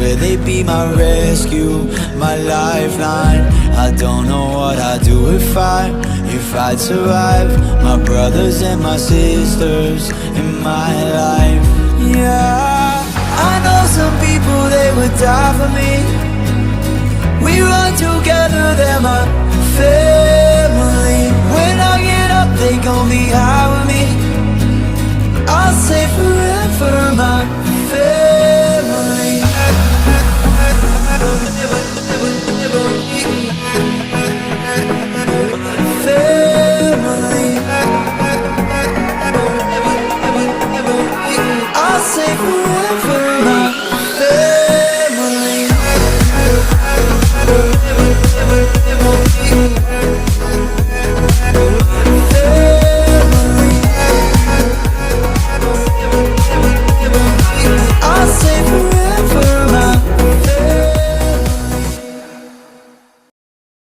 swear they'd be my rescue, my lifeline. I don't know what I'd do if I'd survive. My brothers and my sisters in my life. Yeah, I know some people, they would die for me. We run together, they're my family. When I get up, they gon' be high with me. I'll say forever, my family. Family. I'll say forever.